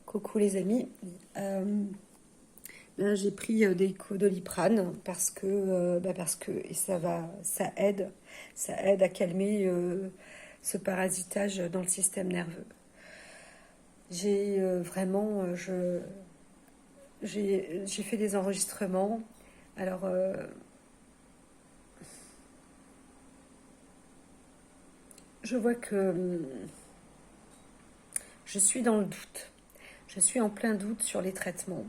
Coucou les amis. Là, j'ai pris des Doliprane parce que et ça aide à calmer ce parasitage dans le système nerveux. J'ai vraiment j'ai fait des enregistrements. Alors je vois que je suis dans le doute. Je suis en plein doute sur les traitements.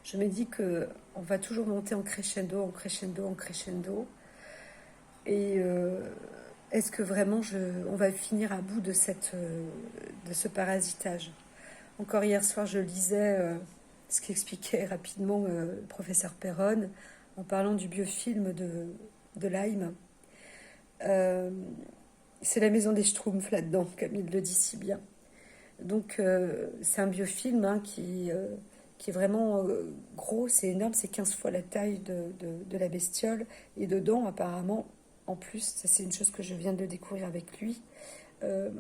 Je me dis que on va toujours monter en crescendo, en crescendo, en crescendo. Et est-ce que vraiment on va finir à bout de ce parasitage? Encore hier soir, je lisais ce qu'expliquait rapidement le professeur Perron en parlant du biofilm de Lyme. Euh, c'est la maison des Schtroumpfs là-dedans, comme il le dit si bien. Donc c'est un biofilm qui est vraiment gros, c'est énorme, c'est 15 fois la taille de la bestiole. Et dedans, apparemment, en plus, ça c'est une chose que je viens de découvrir avec lui, euh,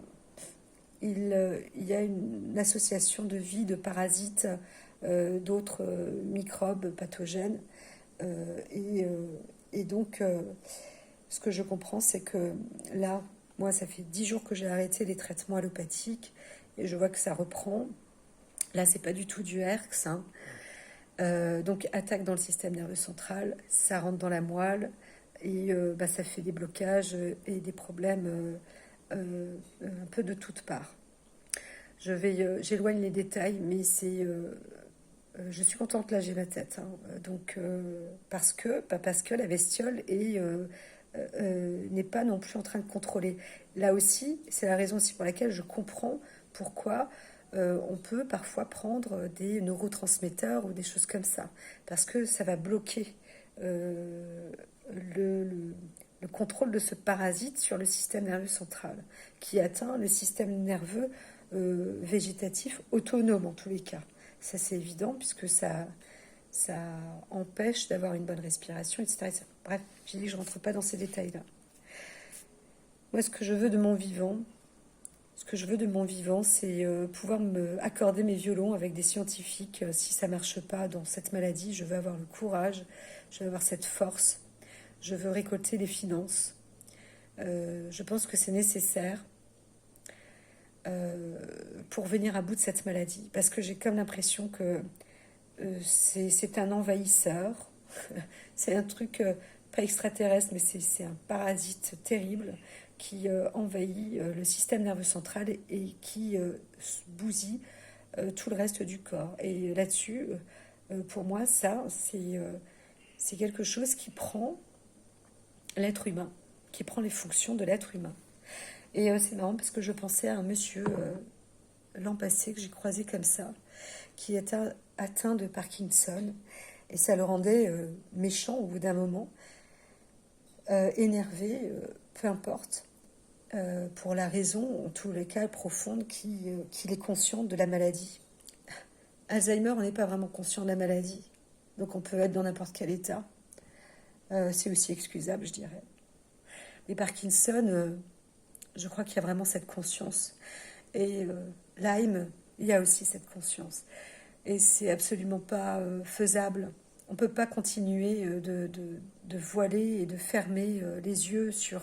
il y a une association de vie de parasites, d'autres microbes pathogènes. Euh, et, euh, et donc, ce que je comprends, c'est que là, moi, ça fait 10 jours que j'ai arrêté les traitements allopathiques et je vois que ça reprend. Là, c'est pas du tout du herx, hein. Donc, attaque dans le système nerveux central, ça rentre dans la moelle et ça fait des blocages et des problèmes un peu de toutes parts. J'éloigne les détails, mais je suis contente là, j'ai ma tête, hein. Donc, parce que la bestiole n'est pas non plus en train de contrôler. Là aussi, c'est la raison aussi pour laquelle je comprends pourquoi on peut parfois prendre des neurotransmetteurs ou des choses comme ça, parce que ça va bloquer euh, le, le- le contrôle de ce parasite sur le système nerveux central, qui atteint le système nerveux végétatif autonome en tous les cas. Ça c'est évident puisque ça empêche d'avoir une bonne respiration, etc. Bref, j'ai dit que je ne rentre pas dans ces détails-là. Moi, ce que je veux de mon vivant, c'est pouvoir me accorder mes violons avec des scientifiques. Si ça marche pas dans cette maladie, je veux avoir le courage, je veux avoir cette force, je veux récolter des finances. Je pense que c'est nécessaire euh, pour venir à bout de cette maladie, parce que j'ai comme l'impression que c'est un envahisseur, c'est un truc pas extraterrestre, mais c'est un parasite terrible qui envahit le système nerveux central et qui bousille tout le reste du corps. Et là-dessus, pour moi, c'est quelque chose qui prend l'être humain, qui prend les fonctions de l'être humain. Et c'est marrant parce que je pensais à un monsieur l'an passé que j'ai croisé comme ça, qui était atteint de Parkinson, et ça le rendait méchant au bout d'un moment, énervé, peu importe, pour la raison, en tous les cas profonde, qu'il est conscient de la maladie. Alzheimer, on n'est pas vraiment conscient de la maladie, donc on peut être dans n'importe quel état. C'est aussi excusable, je dirais. Mais Parkinson, je crois qu'il y a vraiment cette conscience. Et Lyme, il y a aussi cette conscience. Et c'est absolument pas faisable. On ne peut pas continuer de voiler et de fermer les yeux sur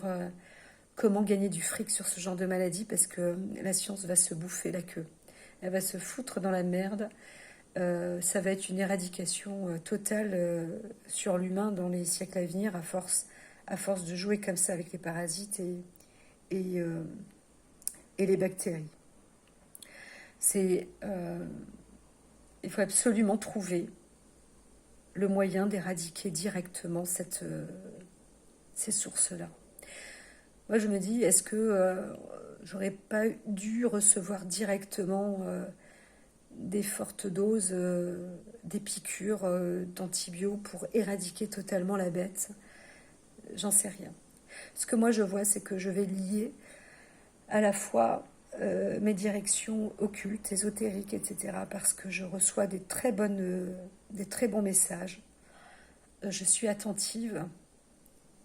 comment gagner du fric sur ce genre de maladie parce que la science va se bouffer la queue. Elle va se foutre dans la merde. Ça va être une éradication totale sur l'humain dans les siècles à venir à force de jouer comme ça avec les parasites et, euh, et les bactéries. C'est, il faut absolument trouver le moyen d'éradiquer directement ces sources-là. Moi, je me dis, est-ce que j'aurais pas dû recevoir directement des fortes doses, des piqûres d'antibio pour éradiquer totalement la bête? J'en sais rien. Ce que moi je vois, c'est que je vais lier à la fois mes directions occultes, ésotériques, etc., parce que je reçois des très bons messages. Je suis attentive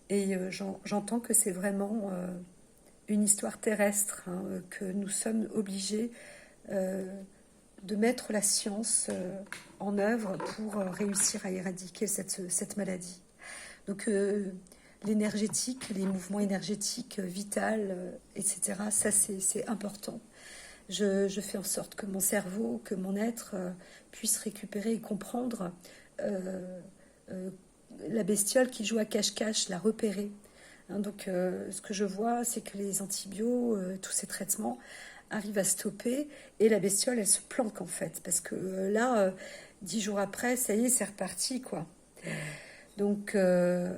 et j'entends que c'est vraiment une histoire terrestre, hein, que nous sommes obligés de mettre la science en œuvre pour réussir à éradiquer cette maladie. Donc l'énergétique, les mouvements énergétiques vital, etc., ça c'est important. Je fais en sorte que mon cerveau, que mon être puisse récupérer et comprendre euh, la bestiole qui joue à cache-cache, la repérer. Hein, donc ce que je vois, c'est que les antibiotiques, tous ces traitements arrivent à stopper et la bestiole, elle se planque en fait. Parce que là, 10 jours après, ça y est, c'est reparti, quoi. Donc, là,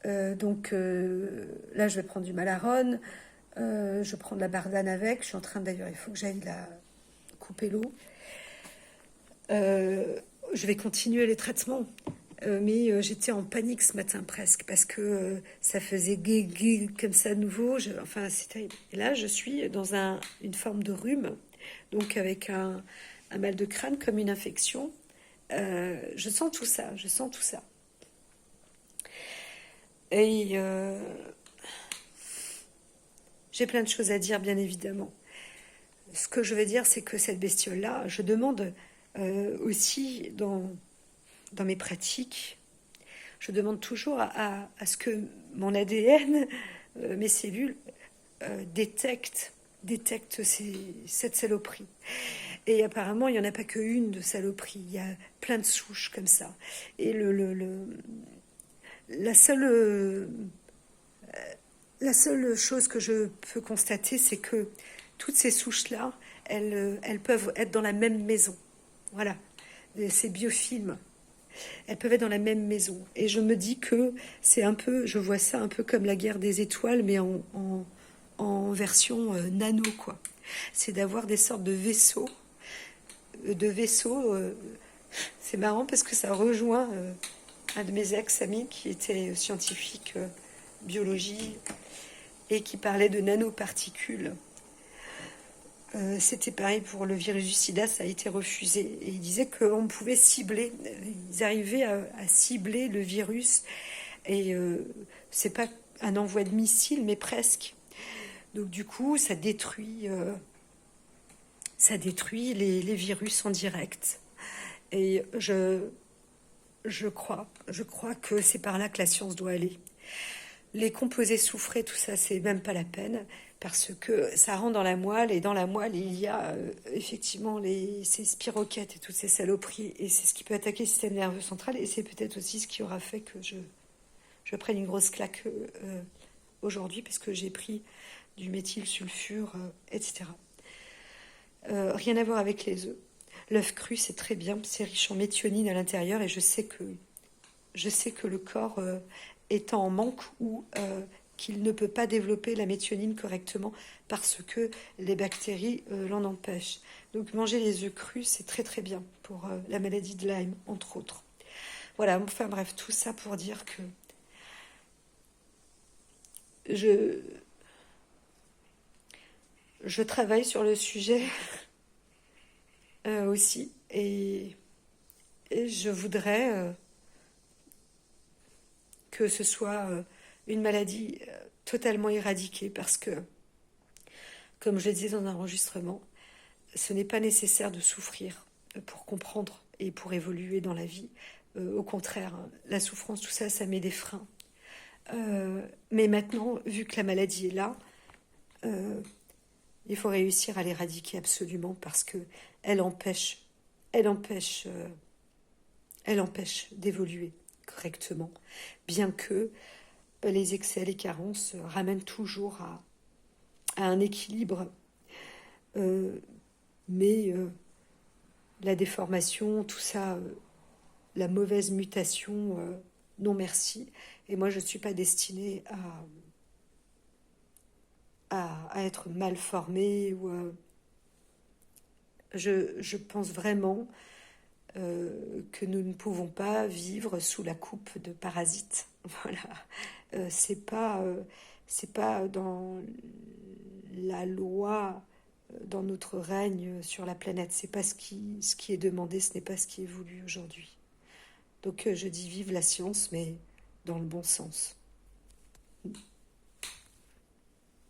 je vais prendre du Malarone. Je prends de la Bardane avec. Je suis en train d'ailleurs, il faut que j'aille la couper l'eau. Je vais continuer les traitements. Mais j'étais en panique ce matin presque parce que ça faisait gué comme ça de nouveau. Enfin, c'est terrible. Et là, je suis dans une forme de rhume, donc avec un mal de crâne comme une infection. Je sens tout ça, je sens tout ça. Et j'ai plein de choses à dire, bien évidemment. Ce que je veux dire, c'est que cette bestiole-là, je demande aussi dans mes pratiques, je demande toujours à ce que mon ADN, mes cellules, détectent cette saloperie. Et apparemment, il n'y en a pas qu'une de saloperie, il y a plein de souches comme ça. Et la seule chose que je peux constater, c'est que toutes ces souches-là, elles peuvent être dans la même maison. Voilà, ces biofilms, elles peuvent être dans la même maison. Et je me dis que c'est un peu, je vois ça un peu comme la guerre des étoiles, mais en version nano, quoi. C'est d'avoir des sortes de vaisseaux. C'est marrant parce que ça rejoint un de mes ex-amis qui était scientifique biologie et qui parlait de nanoparticules. C'était pareil pour le virus du sida, ça a été refusé. Et il disait qu'on pouvait cibler, ils arrivaient à cibler le virus. Et c'est pas un envoi de missile, mais presque. Donc du coup, ça détruit les virus en direct. Et je crois que c'est par là que la science doit aller. Les composés soufrés, tout ça, c'est même pas la peine parce que ça rentre dans la moelle et dans la moelle, il y a effectivement ces spiroquettes et toutes ces saloperies et c'est ce qui peut attaquer le système nerveux central et c'est peut-être aussi ce qui aura fait que je prenne une grosse claque aujourd'hui parce que j'ai pris du méthylsulfure, etc. Rien à voir avec les œufs. L'œuf cru, c'est très bien, c'est riche en méthionine à l'intérieur et je sais que le corps est en manque ou qu'il ne peut pas développer la méthionine correctement parce que les bactéries l'en empêchent. Donc manger les œufs crus, c'est très très bien pour la maladie de Lyme, entre autres. Voilà, enfin bref, tout ça pour dire que je travaille sur le sujet aussi et je voudrais que ce soit une maladie totalement éradiquée parce que, comme je le disais dans un enregistrement, ce n'est pas nécessaire de souffrir pour comprendre et pour évoluer dans la vie. Au contraire, hein, la souffrance, tout ça, ça met des freins. Mais maintenant, vu que la maladie est là, il faut réussir à l'éradiquer absolument parce que elle empêche d'évoluer correctement, bien que les excès, les carences ramènent toujours à un équilibre. Mais la déformation, tout ça, la mauvaise mutation, non merci. Et moi, je ne suis pas destinée à être mal formée. Je pense vraiment que nous ne pouvons pas vivre sous la coupe de parasites. Voilà. C'est pas dans la loi, dans notre règne sur la planète. C'est pas ce qui est demandé, ce n'est pas ce qui est voulu aujourd'hui. Donc je dis vive la science, mais dans le bon sens.